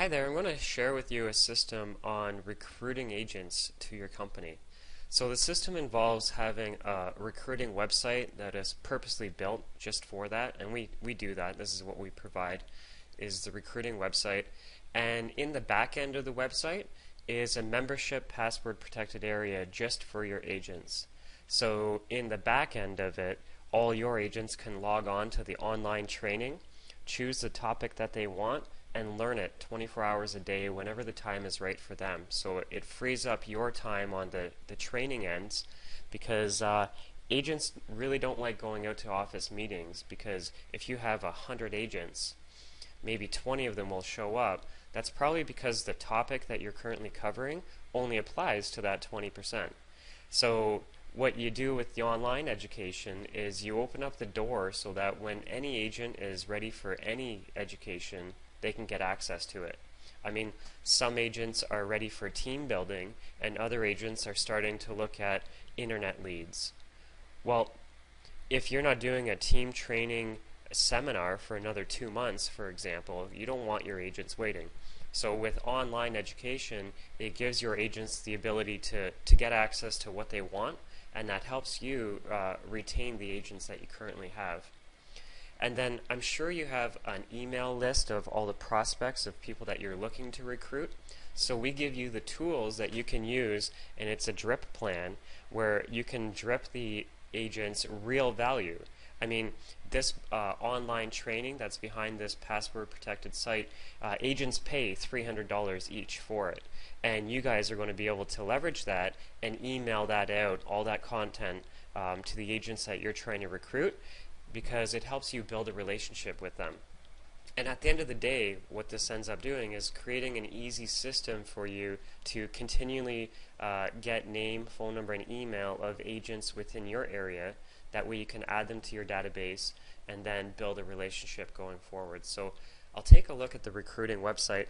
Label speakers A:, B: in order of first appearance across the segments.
A: Hi there, I'm going to share with you a system on recruiting agents to your company. So the system involves having a recruiting website that is purposely built just for that, and we do that. This is what we provide, is the recruiting website. And in the back end of the website is a membership password protected area just for your agents. So in the back end of it, all your agents can log on to the online training, choose the topic that they want, and learn it 24 hours a day whenever the time is right for them. So it frees up your time on the training ends because agents really don't like going out to office meetings, because if you have 100 agents, maybe 20 of them will show up. That's probably because the topic that you're currently covering only applies to that 20%. So what you do with the online education is you open up the door so that when any agent is ready for any education, they can get access to it. I mean, some agents are ready for team building, and other agents are starting to look at internet leads. Well, if you're not doing a team training seminar for another 2 months, for example, you don't want your agents waiting. So with online education, it gives your agents the ability to get access to what they want, and that helps you retain the agents that you currently have. And then I'm sure you have an email list of all the prospects of people that you're looking to recruit. So we give you the tools that you can use, and it's a drip plan where you can drip the agents real value. I mean, this online training that's behind this password protected site, agents pay $300 each for it. And you guys are going to be able to leverage that and email that out, all that content, to the agents that you're trying to recruit, because it helps you build a relationship with them. And at the end of the day, what this ends up doing is creating an easy system for you to continually get name, phone number, and email of agents within your area. That way you can add them to your database and then build a relationship going forward. So I'll take a look at the recruiting website.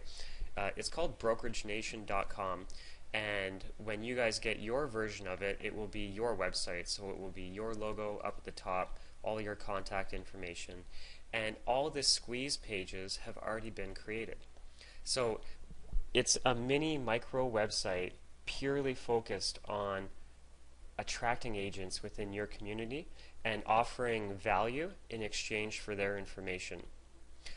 A: It's called brokeragenation.com. And when you guys get your version of it, it will be your website. So it will be your logo up at the top, all your contact information, and all the squeeze pages have already been created. So it's a mini micro website purely focused on attracting agents within your community and offering value in exchange for their information.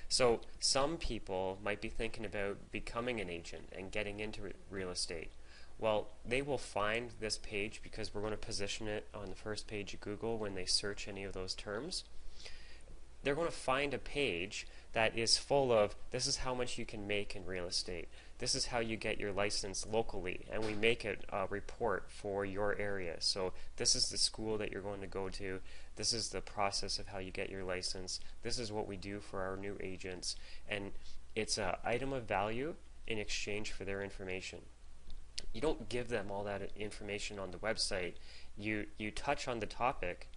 A: So some people might be thinking about becoming an agent and getting into real estate. Well, they will find this page because we're going to position it on the first page of Google when they search any of those terms. They're going to find a page that is full of, this is how much you can make in real estate. This is how you get your license locally, and we make it a report for your area. So this is the school that you're going to go to. This is the process of how you get your license. This is what we do for our new agents. And it's an item of value in exchange for their information. You don't give them all that information on the website. You touch on the topic,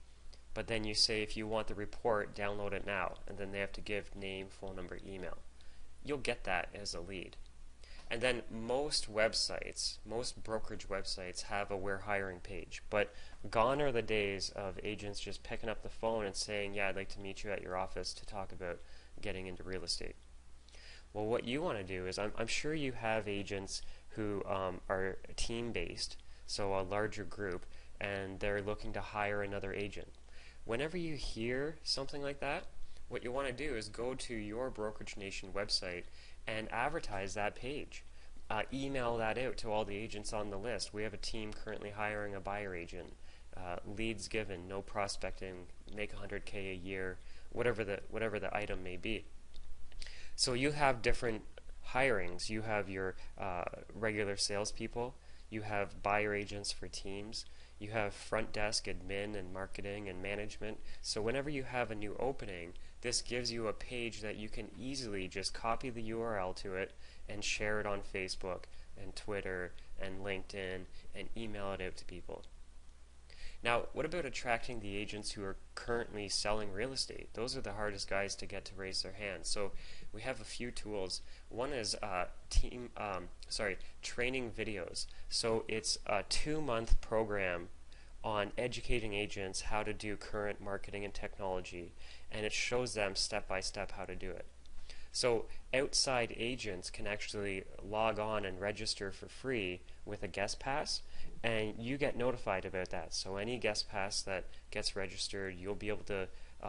A: but then you say, if you want the report, download it now, and then they have to give name, phone number, email. You'll get that as a lead. And then most websites, most brokerage websites have a we're hiring page, but gone are the days of agents just picking up the phone and saying, yeah, I'd like to meet you at your office to talk about getting into real estate. Well, what you want to do is, I'm sure you have agents who are team-based, so a larger group, and they're looking to hire another agent. Whenever you hear something like that, what you want to do is go to your Brokerage Nation website and advertise that page. Email that out to all the agents on the list. We have a team currently hiring a buyer agent. Leads given, no prospecting, make $100K a year, whatever the item may be. So you have different hirings. You have your regular salespeople. You have buyer agents for teams. You have front desk, admin, and marketing and management. So whenever you have a new opening, this gives you a page that you can easily just copy the URL to it and share it on Facebook and Twitter and LinkedIn and email it out to people. Now, what about attracting the agents who are currently selling real estate? Those are the hardest guys to get to raise their hands. So we have a few tools. One is training videos. So it's a 2-month program on educating agents how to do current marketing and technology, and it shows them step by step how to do it. So outside agents can actually log on and register for free with a guest pass, and you get notified about that. So any guest pass that gets registered, you'll be able to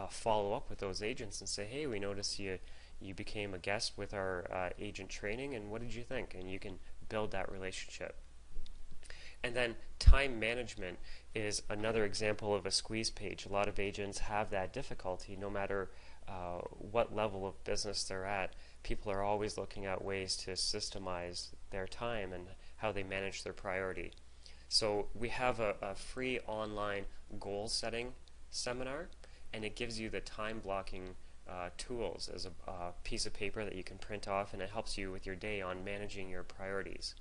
A: follow up with those agents and say, hey, we noticed you became a guest with our agent training, and what did you think? And you can build that relationship. And then time management is another example of a squeeze page. A lot of agents have that difficulty no matter what level of business they're at. People are always looking at ways to systemize their time and how they manage their priority. So we have a free online goal setting seminar, and it gives you the time blocking tools as a piece of paper that you can print off, and it helps you with your day on managing your priorities.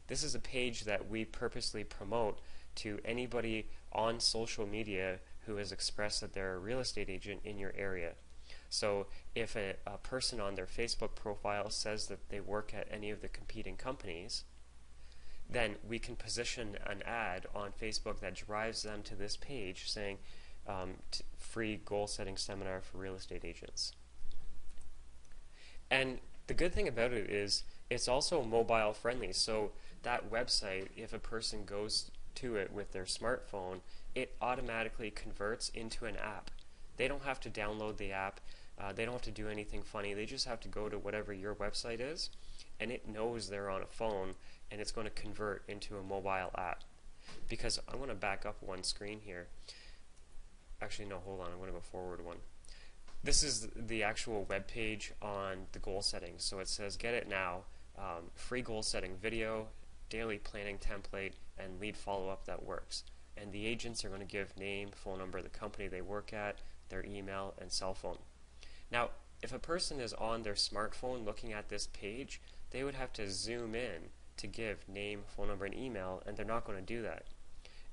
A: This is a page that we purposely promote to anybody on social media who has expressed that they're a real estate agent in your area. So if a person on their Facebook profile says that they work at any of the competing companies, then we can position an ad on Facebook that drives them to this page saying free goal setting seminar for real estate agents. And the good thing about it is it's also mobile friendly. So that website, if a person goes to it with their smartphone, it automatically converts into an app. They don't have to download the app. They don't have to do anything funny. They just have to go to whatever your website is, and it knows they're on a phone, and it's going to convert into a mobile app. Because I'm going to back up one screen here. Actually, no, hold on. I'm going to go forward one. This is the actual web page on the goal settings. So it says, get it now, free goal setting video, daily planning template, and lead follow-up that works. And the agents are going to give name, phone number, the company they work at, their email, and cell phone. Now, if a person is on their smartphone looking at this page, they would have to zoom in to give name, phone number, and email, and they're not going to do that.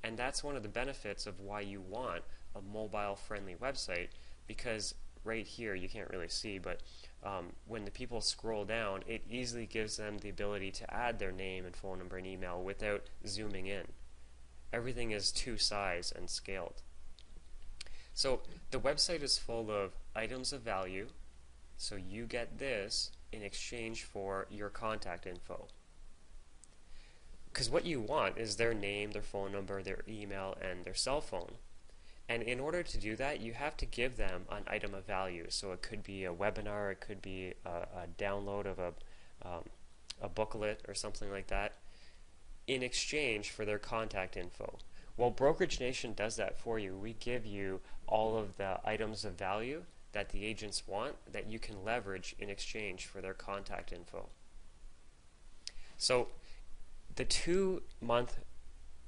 A: And that's one of the benefits of why you want a mobile-friendly website, because right here, you can't really see, but when the people scroll down, it easily gives them the ability to add their name and phone number and email without zooming in. Everything is to size and scaled. So the website is full of items of value, so you get this in exchange for your contact info. Because what you want is their name, their phone number, their email, and their cell phone. And in order to do that, you have to give them an item of value. So it could be a webinar, it could be a download of a booklet or something like that, in exchange for their contact info. Well, Brokerage Nation does that for you. We give you all of the items of value that the agents want that you can leverage in exchange for their contact info. So the 2-month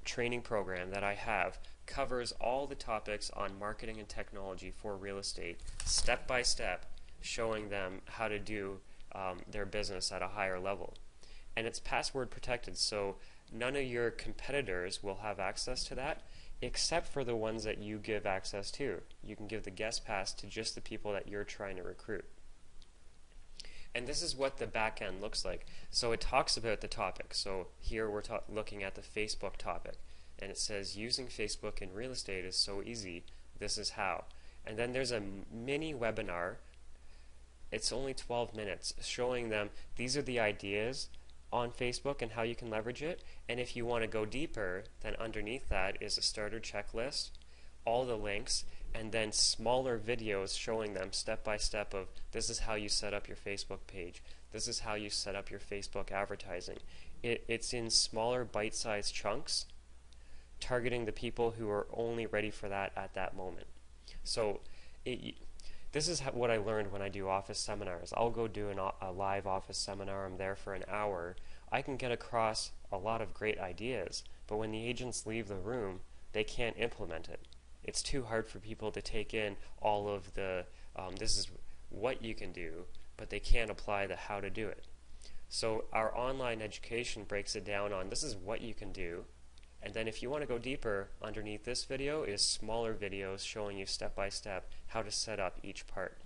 A: training program that I have covers all the topics on marketing and technology for real estate, step by step, showing them how to do their business at a higher level. And it's password protected, so none of your competitors will have access to that, except for the ones that you give access to. You can give the guest pass to just the people that you're trying to recruit. And this is what the back end looks like. So it talks about the topic. So here we're looking at the Facebook topic. And it says, using Facebook in real estate is so easy. This is how. And then there's a mini webinar. It's only 12 minutes, showing them these are the ideas on Facebook and how you can leverage it. And if you want to go deeper, then underneath that is a starter checklist, all the links, and then smaller videos showing them step by step of this is how you set up your Facebook page. This is how you set up your Facebook advertising. It's in smaller bite-sized chunks, targeting the people who are only ready for that at that moment. So this is what I learned when I do office seminars. I'll go do a live office seminar. I'm there for an hour. I can get across a lot of great ideas, but when the agents leave the room, they can't implement it. It's too hard for people to take in all of the, this is what you can do, but they can't apply the how to do it. So our online education breaks it down on this is what you can do, and then if you want to go deeper, underneath this video is smaller videos showing you step by step how to set up each part.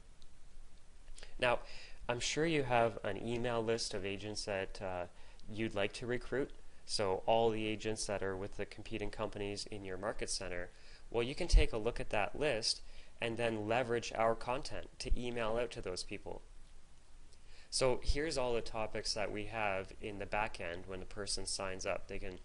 A: Now, I'm sure you have an email list of agents that you'd like to recruit. So all the agents that are with the competing companies in your market center, well, you can take a look at that list and then leverage our content to email out to those people. So here's all the topics that we have in the back end when the person signs up. They can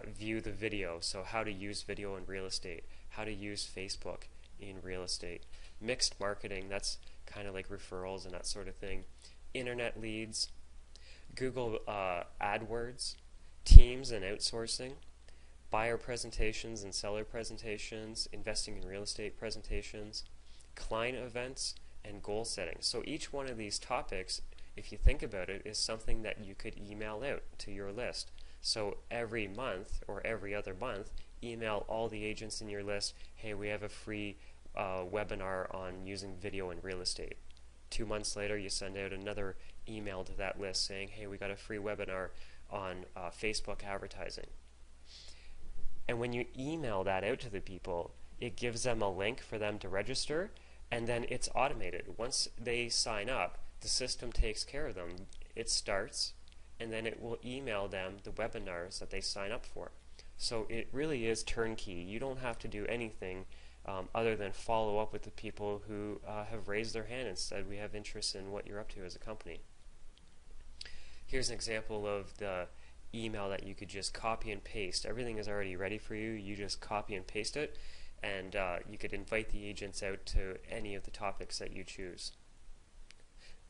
A: view the video, so how to use video in real estate, how to use Facebook in real estate, mixed marketing, that's kind of like referrals and that sort of thing, internet leads, Google AdWords, teams and outsourcing, buyer presentations and seller presentations, investing in real estate presentations, client events, and goal setting. So each one of these topics, if you think about it, is something that you could email out to your list. So every month or every other month, email all the agents in your list, hey, we have a free webinar on using video in real estate. 2 months later, you send out another email to that list saying, hey, we got a free webinar on Facebook advertising. And when you email that out to the people, it gives them a link for them to register, and then it's automated. Once they sign up, the system takes care of them. It starts, and then it will email them the webinars that they sign up for. So it really is turnkey. You don't have to do anything other than follow up with the people who have raised their hand and said, we have interest in what you're up to as a company. Here's an example of the email that you could just copy and paste. Everything is already ready for you. You just copy and paste it, and you could invite the agents out to any of the topics that you choose.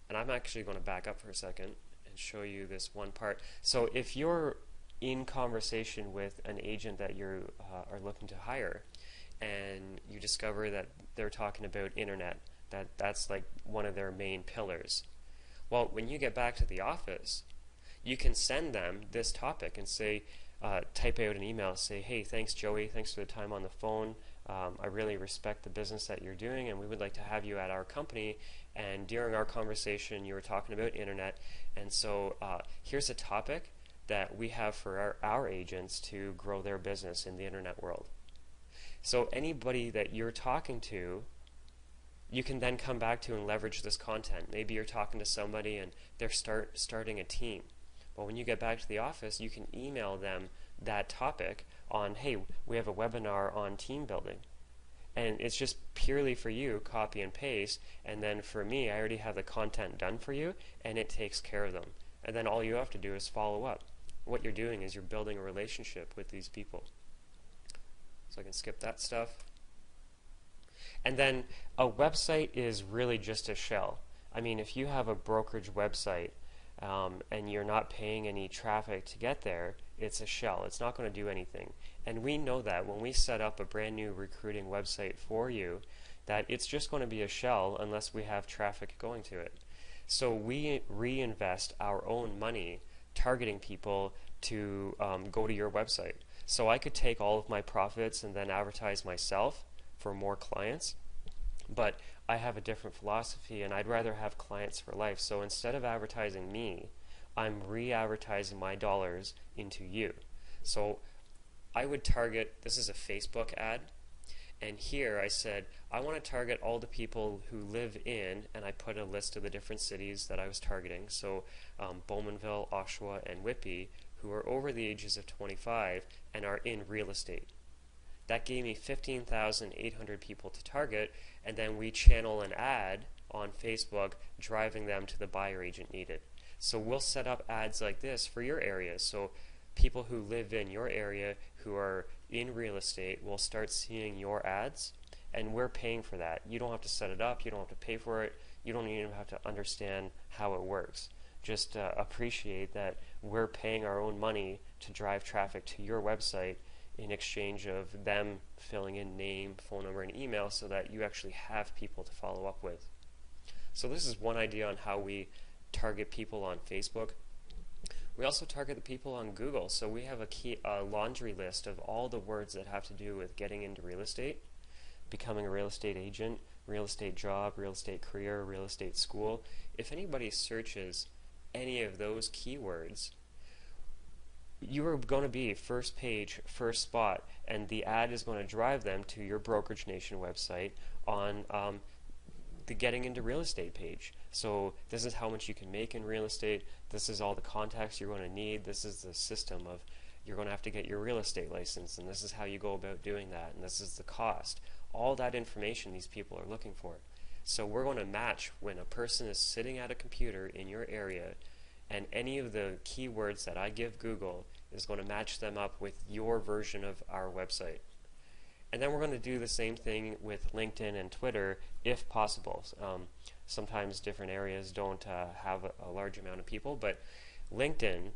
A: And I'm actually going to back up for a second and show you this one part. So if you're in conversation with an agent that you are looking to hire, and you discover that they're talking about internet, that's like one of their main pillars. Well, when you get back to the office, you can send them this topic and say, type out an email, say, hey, thanks Joey, thanks for the time on the phone. I really respect the business that you're doing, and we would like to have you at our company. And during our conversation, you were talking about internet, and so here's a topic that we have for our agents to grow their business in the internet world. So anybody that you're talking to, you can then come back to and leverage this content. Maybe you're talking to somebody and they're starting a team. Well, when you get back to the office, you can email them that topic on, hey, we have a webinar on team building. And it's just purely for you, copy and paste. And then for me, I already have the content done for you, and it takes care of them. And then all you have to do is follow up. What you're doing is you're building a relationship with these people. So I can skip that stuff. And then a website is really just a shell. I mean, if you have a brokerage website and you're not paying any traffic to get there, it's a shell. It's not going to do anything. And we know that when we set up a brand new recruiting website for you, that it's just going to be a shell unless we have traffic going to it. So we reinvest our own money targeting people to go to your website. So I could take all of my profits and then advertise myself for more clients, but I have a different philosophy, and I'd rather have clients for life. So instead of advertising me, I'm re-advertising my dollars into you. So I would target, this is a Facebook ad, and here I said I want to target all the people who live in, and I put a list of the different cities that I was targeting, so Bowmanville, Oshawa, and Whitby, who are over the ages of 25 and are in real estate. That gave me 15,800 people to target, and then we channel an ad on Facebook driving them to the buyer agent needed. So we'll set up ads like this for your area. So people who live in your area who are in real estate will start seeing your ads, and we're paying for that. You don't have to set it up. You don't have to pay for it. You don't even have to understand how it works. Just appreciate that we're paying our own money to drive traffic to your website in exchange of them filling in name, phone number, and email so that you actually have people to follow up with. So this is one idea on how we target people on Facebook. We also target the people on Google. So we have a laundry list of all the words that have to do with getting into real estate, becoming a real estate agent, real estate job, real estate career, real estate school. If anybody searches any of those keywords, you are going to be first page, first spot, and the ad is going to drive them to your Brokerage Nation website on the Getting Into Real Estate page. So this is how much you can make in real estate. This is all the contacts you're going to need. This is the system of you're going to have to get your real estate license, and this is how you go about doing that, and this is the cost. All that information these people are looking for. So we're going to match when a person is sitting at a computer in your area, and any of the keywords that I give Google is going to match them up with your version of our website. And then we're going to do the same thing with LinkedIn and Twitter if possible. Sometimes different areas don't have a large amount of people, but LinkedIn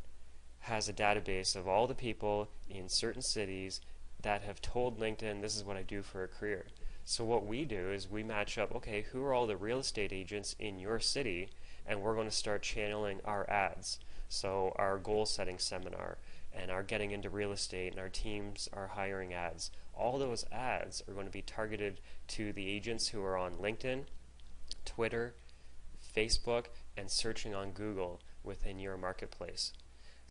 A: has a database of all the people in certain cities that have told LinkedIn, this is what I do for a career. So what we do is we match up, okay, who are all the real estate agents in your city, and we're going to start channeling our ads. So our goal setting seminar and our getting into real estate and our teams are hiring ads. All those ads are going to be targeted to the agents who are on LinkedIn, Twitter, Facebook, and searching on Google within your marketplace.